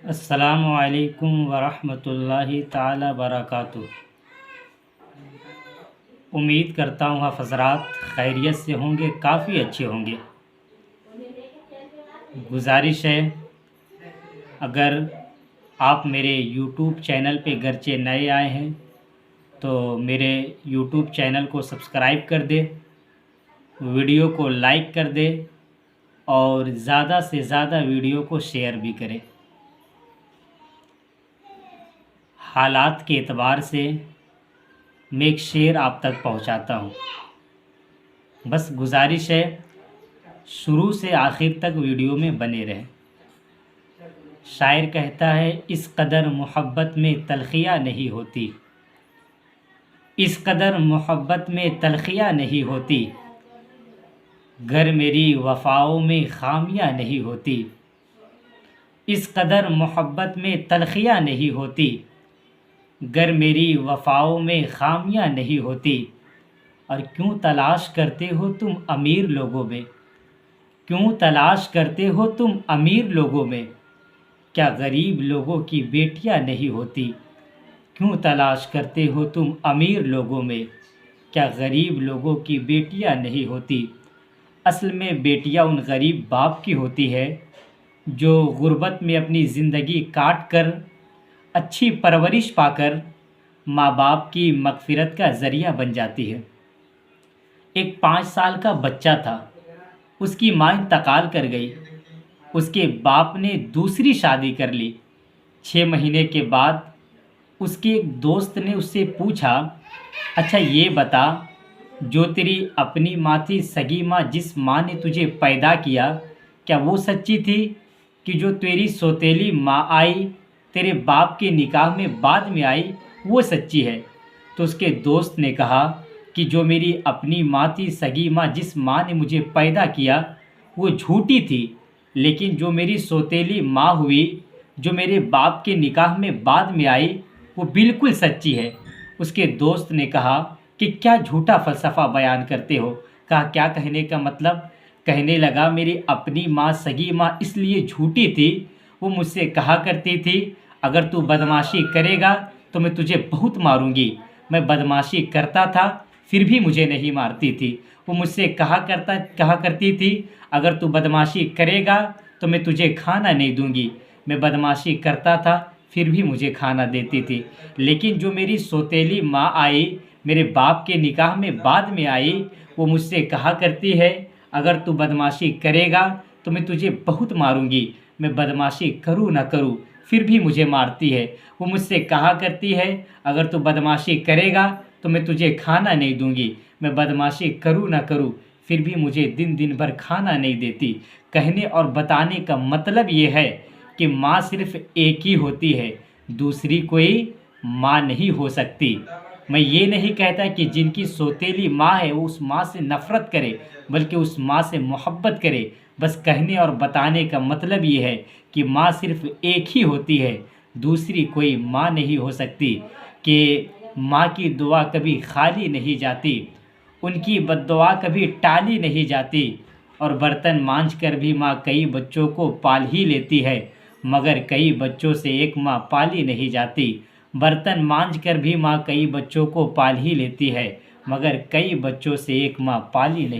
अस्सलामु अलैकुम वरहमतुल्लाहि ताला बरकातुहू। उम्मीद करता हूँ आप हज़रात खैरियत से होंगे, काफ़ी अच्छे होंगे। गुजारिश है, अगर आप मेरे यूट्यूब चैनल पे गरचे नए आए हैं तो मेरे यूट्यूब चैनल को सब्सक्राइब कर दे, वीडियो को लाइक कर दे और ज़्यादा से ज़्यादा वीडियो को शेयर भी करें। हालात के एतबार से मैं एक शेर आप तक पहुंचाता हूं। बस गुजारिश है, शुरू से आखिर तक वीडियो में बने रहें। शायर कहता है, इस कदर मोहब्बत में तलखियाँ नहीं होती, इस कदर मोहब्बत में तलखियाँ नहीं होती, गर मेरी वफ़ाओं में खामियाँ नहीं होती। इस कदर मोहब्बत में तलखियाँ नहीं होती, गर मेरी वफ़ाओं में खामियाँ नहीं होती। और क्यों तलाश करते हो तुम अमीर लोगों में, क्यों तलाश करते हो तुम अमीर लोगों में, क्या गरीब लोगों की बेटियां नहीं होती। क्यों तलाश करते हो तुम अमीर लोगों में, क्या गरीब लोगों की बेटियां नहीं होती। असल में बेटियां उन गरीब बाप की होती है जो गुर्बत में अपनी ज़िंदगी काट कर अच्छी परवरिश पाकर माँ बाप की मग़फ़िरत का ज़रिया बन जाती है। एक 5 साल का बच्चा था, उसकी माँ इंतकाल कर गई, उसके बाप ने दूसरी शादी कर ली। 6 महीने के बाद उसके एक दोस्त ने उससे पूछा, अच्छा ये बता, जो तेरी अपनी माँ थी, सगी माँ, जिस माँ ने तुझे पैदा किया, क्या वो सच्ची थी कि जो तेरी सौतेली माँ आई तेरे बाप के निकाह में बाद में आई वो सच्ची है। तो उसके दोस्त ने कहा कि जो मेरी अपनी माँ थी, सगी माँ, जिस माँ ने मुझे पैदा किया, वो झूठी थी, लेकिन जो मेरी सौतेली माँ हुई, जो मेरे बाप के निकाह में बाद में आई, वो बिल्कुल सच्ची है। उसके दोस्त ने कहा कि क्या झूठा फ़लसफ़ा बयान करते हो। कहा क्या कहने का मतलब। कहने लगा, मेरी अपनी माँ, सगी माँ इसलिए झूठी थी, वो मुझसे कहा करती थी, अगर तू बदमाशी करेगा तो मैं तुझे बहुत मारूंगी। मैं बदमाशी करता था फिर भी मुझे नहीं मारती थी। वो मुझसे कहा करती थी, अगर तू बदमाशी करेगा तो मैं तुझे खाना नहीं दूंगी। मैं बदमाशी करता था फिर भी मुझे खाना देती थी। लेकिन जो मेरी सौतेली माँ आई, मेरे बाप के निकाह में बाद में आई, वो मुझसे कहा करती है, अगर तू बदमाशी करेगा तो मैं तुझे बहुत मारूंगी। मैं बदमाशी करूँ ना करूँ फिर भी मुझे मारती है। वो मुझसे कहा करती है, अगर तू बदमाशी करेगा तो मैं तुझे खाना नहीं दूंगी। मैं बदमाशी करूँ ना करूँ फिर भी मुझे दिन दिन भर खाना नहीं देती। कहने और बताने का मतलब ये है कि माँ सिर्फ़ एक ही होती है, दूसरी कोई माँ नहीं हो सकती। मैं ये नहीं कहता कि जिनकी सौतेली माँ है वो उस माँ से नफ़रत करे, बल्कि उस माँ से मोहब्बत करे। बस कहने और बताने का मतलब ये है कि माँ सिर्फ़ एक ही होती है, दूसरी कोई माँ नहीं हो सकती। कि माँ की दुआ कभी खाली नहीं जाती, उनकी बद्दुआ कभी टाली नहीं जाती। और बर्तन मांज कर भी माँ कई बच्चों को पाल ही लेती है, मगर कई बच्चों से एक माँ पाली नहीं जाती। बर्तन मांज कर भी माँ कई बच्चों को पाल ही लेती है, मगर कई बच्चों से एक माँ पाली नहीं